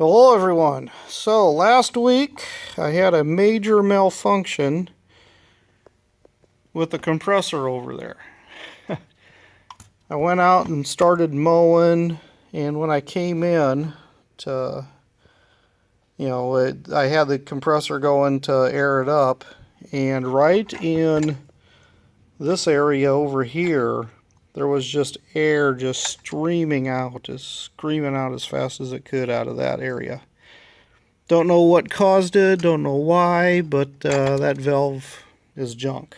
Hello everyone. So last week I had a major malfunction with the compressor over there. I went out and started mowing, and when I came in to, I had the compressor going to air it up, and right in this area over here there was just air just streaming out, just screaming out as fast as it could out of that area. Don't know what caused it, don't know why, but that valve is junk.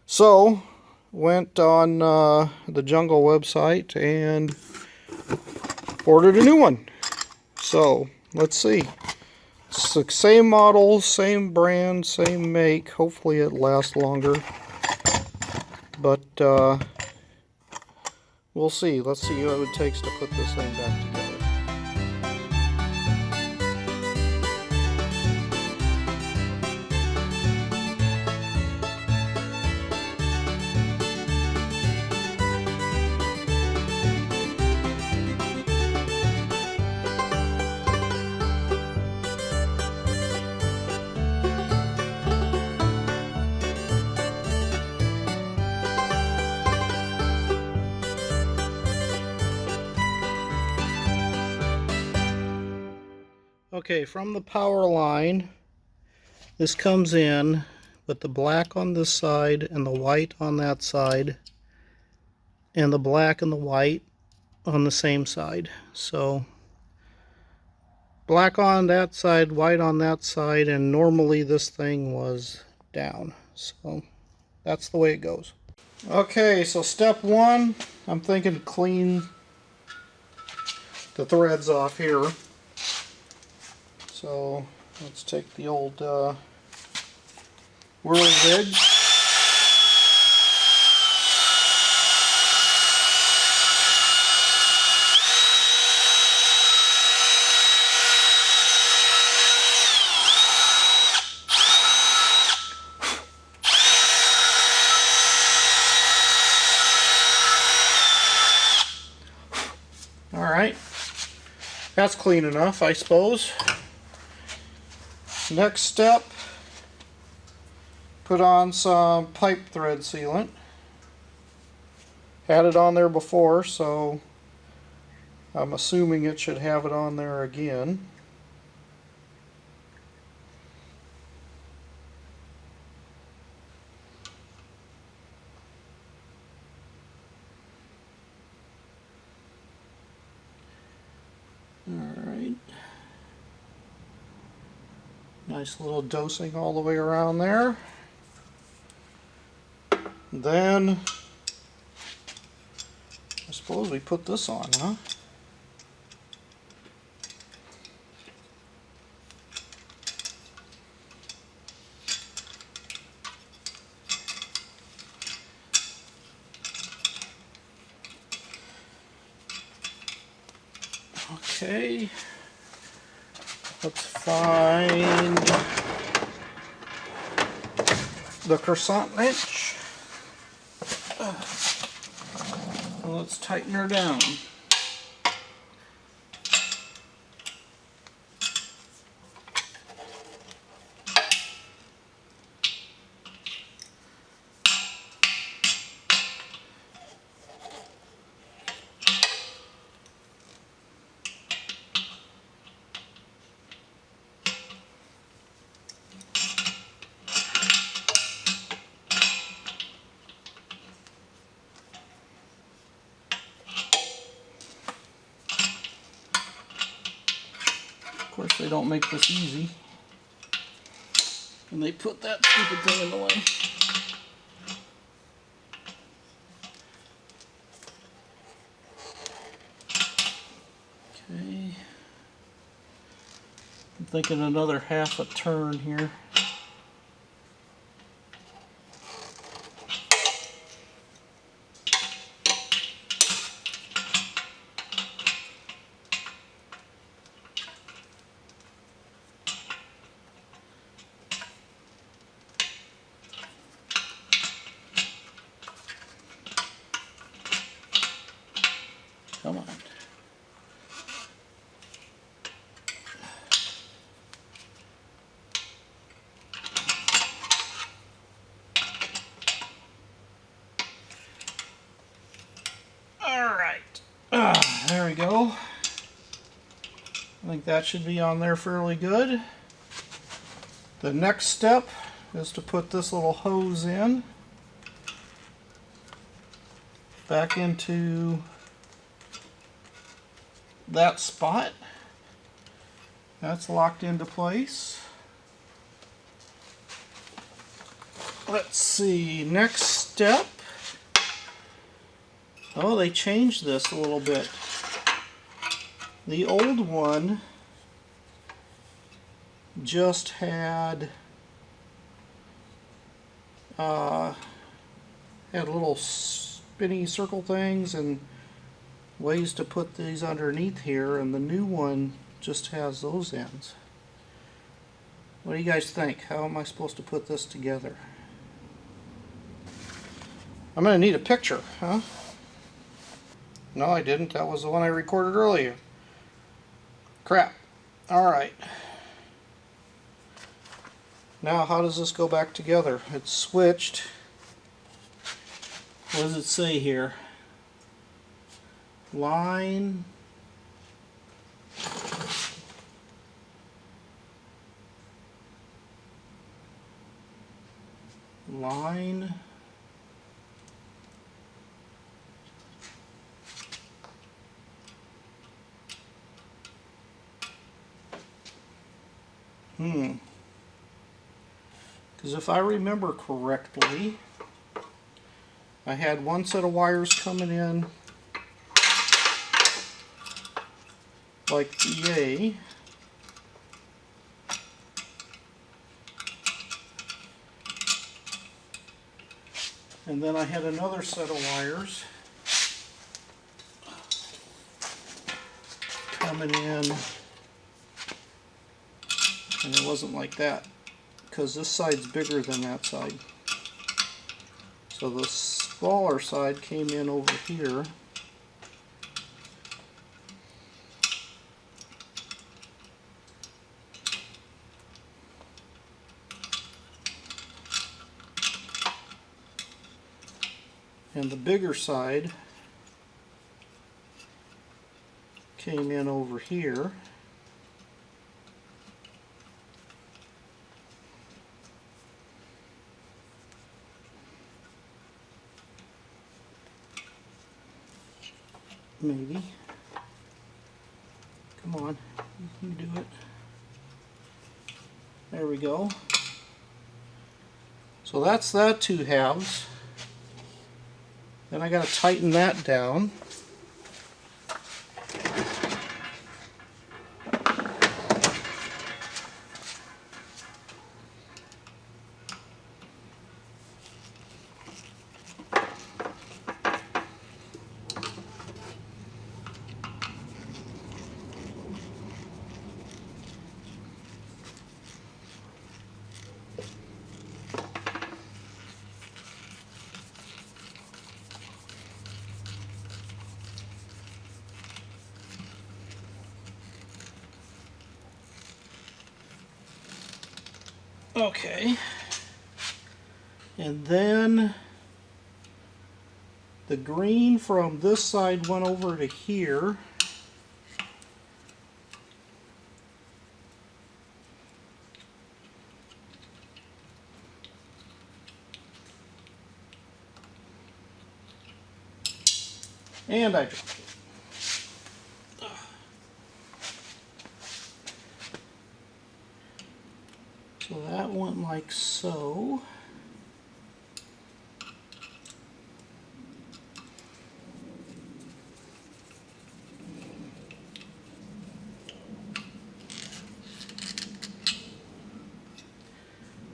So, went on the Jungle website and ordered a new one. So, let's see. It's the same model, same brand, same make. Hopefully it lasts longer. But we'll see. Let's see what it takes to put this thing back together. Okay, from the power line, this comes in with the black on this side and the white on that side, and the black and the white on the same side. So black on that side, white on that side, and normally this thing was down. So that's the way it goes. Okay, so step one, I'm thinking clean the threads off here. So let's take the old whirly rig. Alright, that's clean enough, I suppose. Next step, put on some pipe thread sealant. Had it on there before, so I'm assuming it should have it on there again. Alright. Nice little dosing all the way around there. Then, I suppose we put this on, huh? Okay. Let's find the croissant wrench. Let's tighten her down. Of course, they don't make this easy, and they put that stupid thing in the way. Okay, I'm thinking another half a turn here. Come on. we go. I think that should be on there fairly good. The next step is to put this little hose in back into that spot. That's locked into place. Let's see, next step. Oh, they changed this a little bit. The old one just had little spinny circle things and ways to put these underneath here, and the new one just has those ends. What do you guys think? How am I supposed to put this together? I'm going to need a picture, huh? No, I didn't. That was the one I recorded earlier. Crap. Alright. Now, how does this go back together? It's switched. What does it say here? Line. Line. Because if I remember correctly, I had one set of wires coming in like yay. And then I had another set of wires coming in, and it wasn't like that, because this side's bigger than that side. So the smaller side came in over here. And the bigger side came in over here. Maybe. Come on, you can do it. There we go. So that's that 2 halves. Then I got to tighten that down. Okay, and then the green from this side went over to here. And I dropped it. So that went like so.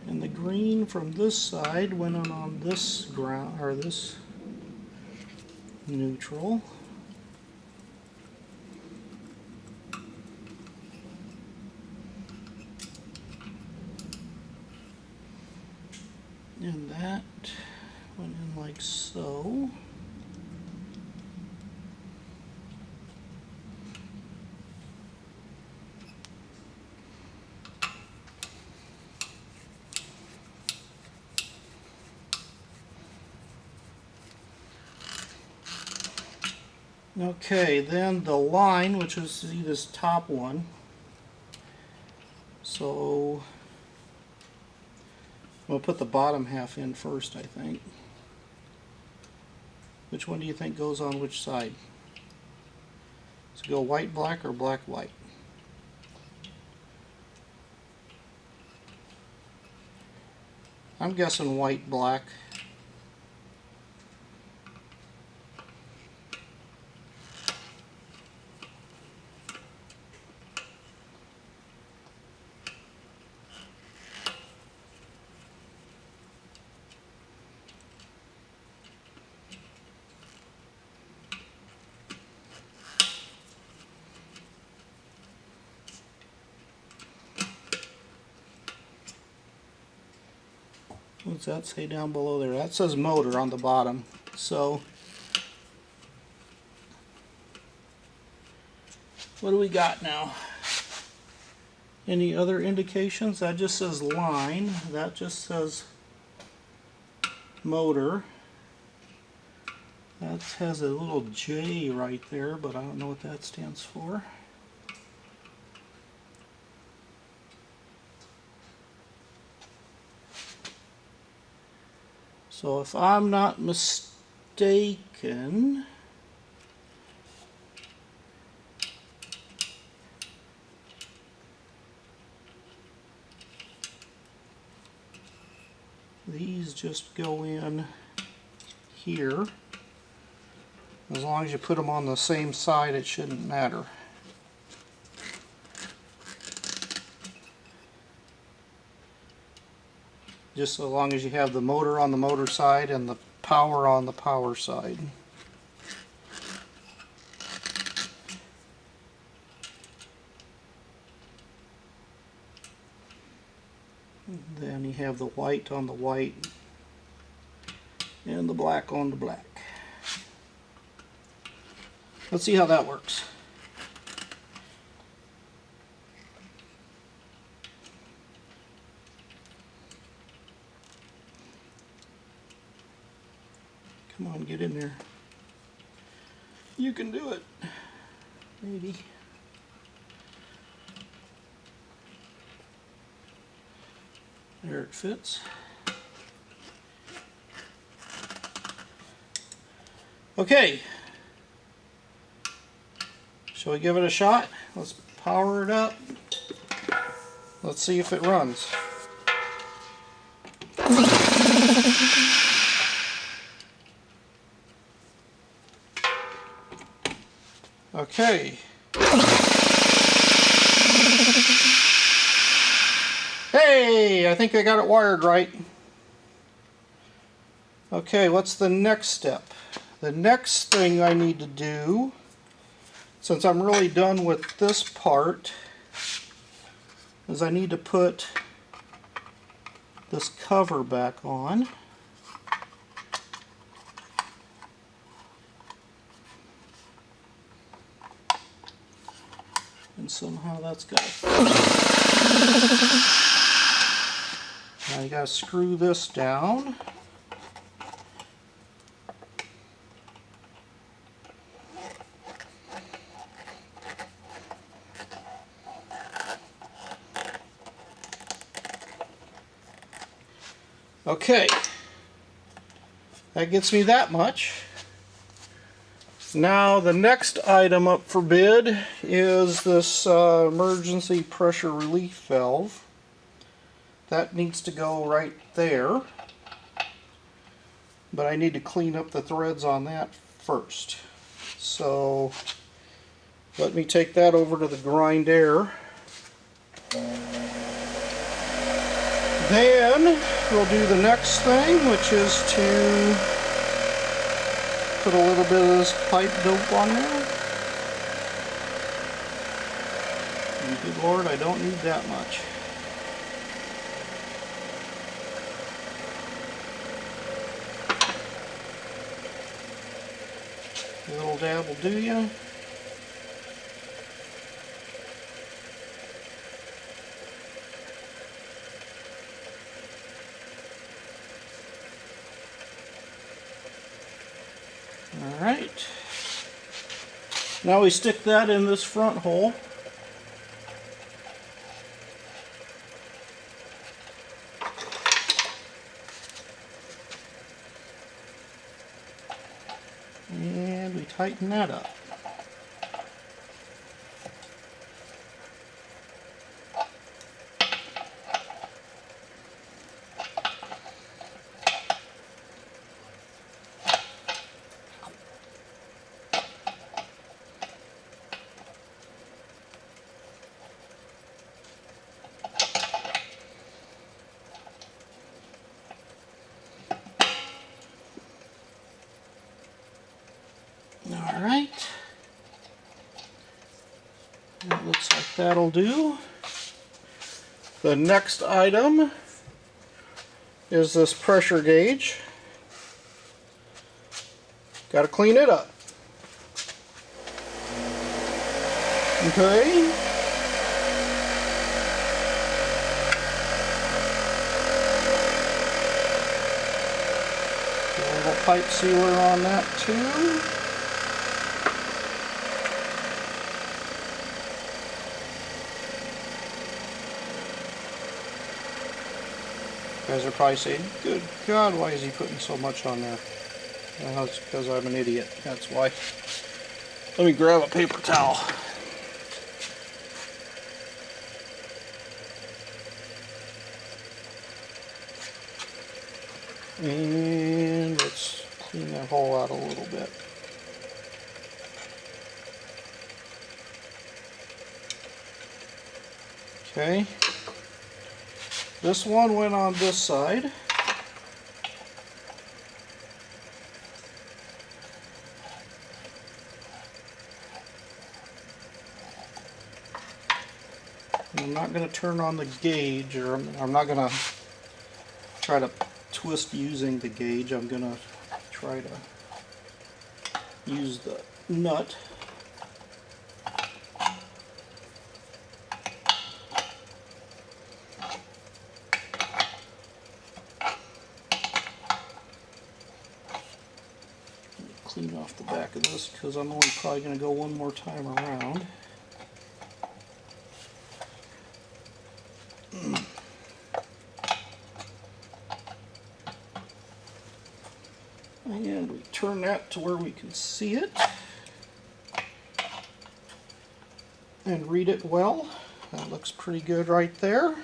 And the green from this side went on this ground, or this neutral. And that went in like so. Okay, then the line, which is this top one. So we'll put the bottom half in first, I think. Which one do you think goes on which side? So go white, black, or black, white? I'm guessing white, black. What's that say down below there? That says motor on the bottom. So what do we got now? Any other indications? That just says line. That just says motor. That has a little J right there, but I don't know what that stands for. So if I'm not mistaken, these just go in here. As long as you put them on the same side, it shouldn't matter. Just so long as you have the motor on the motor side and the power on the power side. Then you have the white on the white and the black on the black. Let's see how that works. Come on, get in there. You can do it. Maybe. There it fits. Okay. Shall we give it a shot? Let's power it up. Let's see if it runs. Okay. Hey, I think I got it wired right. Okay, what's the next step? The next thing I need to do, since I'm really done with this part, is I need to put this cover back on. And somehow that's got to... Now you got to screw this down. Okay, that gets me that much. Now the next item up for bid is this emergency pressure relief valve. That needs to go right there, but I need to clean up the threads on that first. So let me take that over to the grind air. Then we'll do the next thing, which is to put a little bit of this pipe dope on there. And good Lord, I don't need that much. A little dab will do ya. Alright. Now we stick that in this front hole. And we tighten that up. Alright, it looks like that'll do. The next item is this pressure gauge. Got to clean it up. Okay. A little pipe sealer on that too. You guys are probably saying, good God, why is he putting so much on there? Well, it's because I'm an idiot, that's why. Let me grab a paper towel. And let's clean that hole out a little bit. Okay. This one went on this side. I'm not going to turn on the gauge, or I'm not going to try to twist using the gauge. I'm going to try to use the nut. Clean off the back of this because I'm only probably going to go one more time around. And we turn that to where we can see it and read it well. That looks pretty good right there.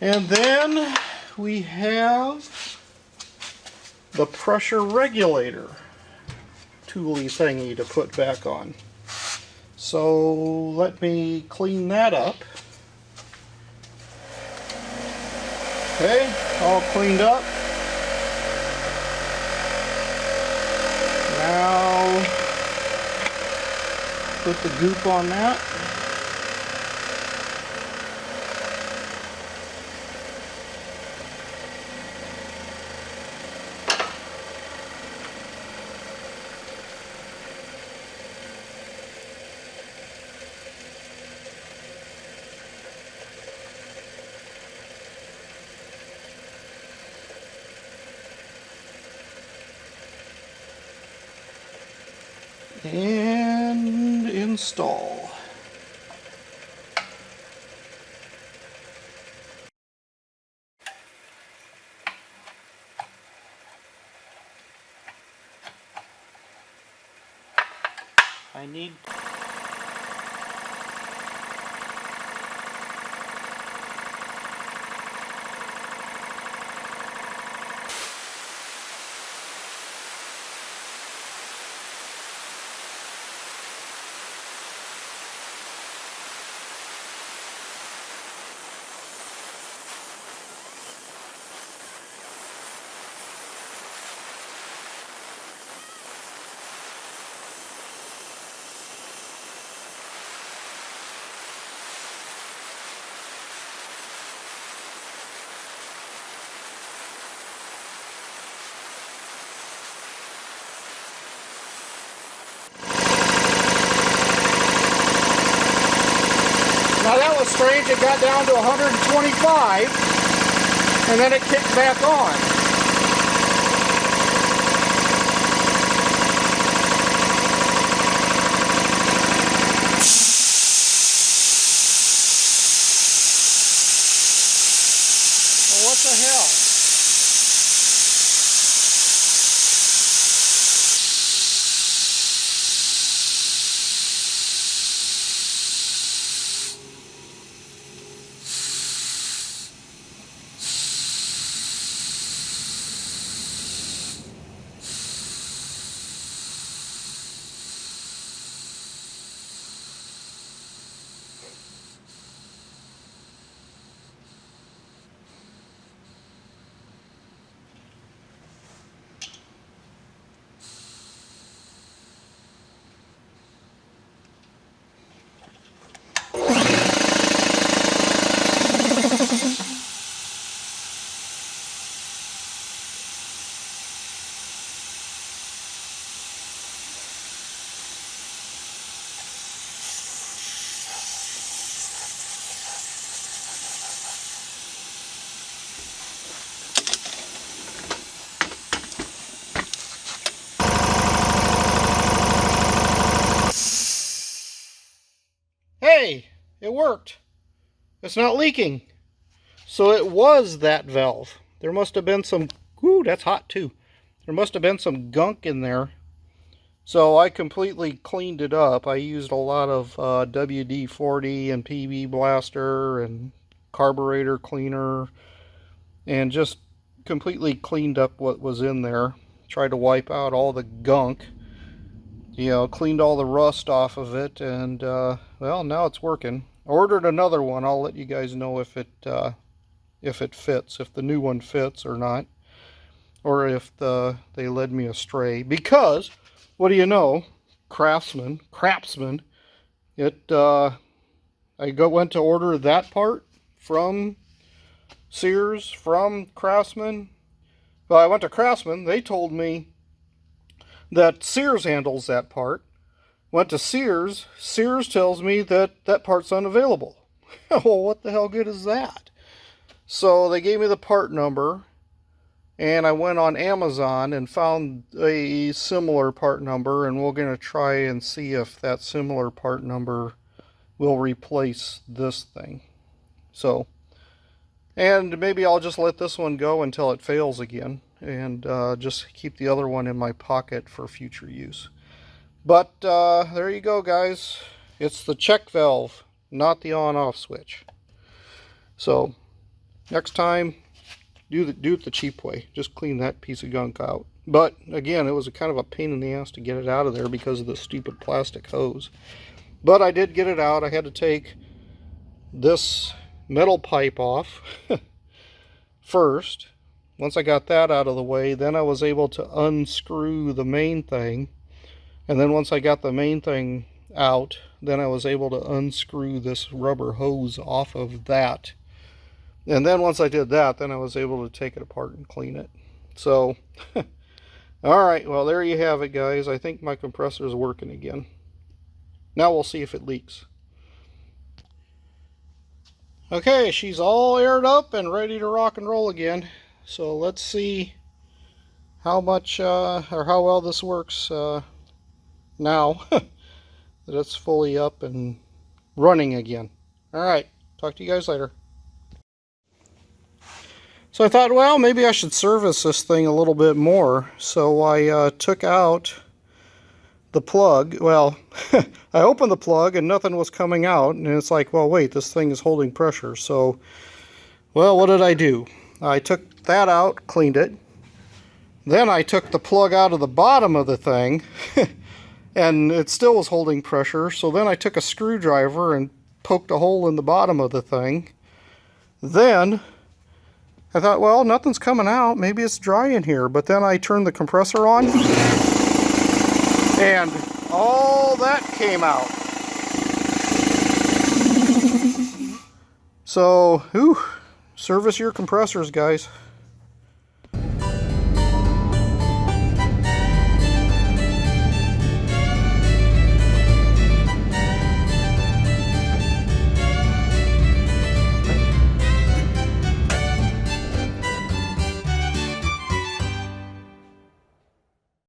And then we have the pressure regulator tooly thingy to put back on. So let me clean that up. Okay, all cleaned up. Now put the goop on that. And install. I need Now that was strange, it got down to 125 and then it kicked back on. it worked. It's not leaking. So it was that valve. There must have been some, whoo, that's hot too. There must have been some gunk in there. So I completely cleaned it up. I used a lot of WD-40 and PB Blaster and carburetor cleaner and just completely cleaned up what was in there. Tried to wipe out all the gunk. You know, cleaned all the rust off of it, and well, now it's working. Ordered another one. I'll let you guys know if it fits, if the new one fits or not, or if they led me astray. Because, what do you know, Craftsman, went to order that part from Sears, from Craftsman. Well, I went to Craftsman. They told me that Sears handles that part. Went to Sears. Sears tells me that that part's unavailable. Well, what the hell good is that? So they gave me the part number, and I went on Amazon and found a similar part number, and we're going to try and see if that similar part number will replace this thing. So, and maybe I'll just let this one go until it fails again, and just keep the other one in my pocket for future use. But there you go, guys. It's the check valve, not the on-off switch. So next time, do it the cheap way. Just clean that piece of gunk out. But again, it was a kind of a pain in the ass to get it out of there because of the stupid plastic hose. But I did get it out. I had to take this metal pipe off first. Once I got that out of the way, then I was able to unscrew the main thing. And then once I got the main thing out, then I was able to unscrew this rubber hose off of that. And then once I did that, then I was able to take it apart and clean it. So, alright, well there you have it, guys. I think my compressor is working again. Now we'll see if it leaks. Okay, she's all aired up and ready to rock and roll again. So let's see how much, or how well this works now that it's fully up and running again. Alright, talk to you guys later. So I thought, well, maybe I should service this thing a little bit more. So I took out the plug. Well, I opened the plug and nothing was coming out. And it's like, well, wait, this thing is holding pressure. So, well, what did I do? I took that out, cleaned it. Then I took the plug out of the bottom of the thing. And it still was holding pressure. So then I took a screwdriver and poked a hole in the bottom of the thing. Then I thought, well, nothing's coming out. Maybe it's dry in here. But then I turned the compressor on, and all that came out. So, service your compressors, guys.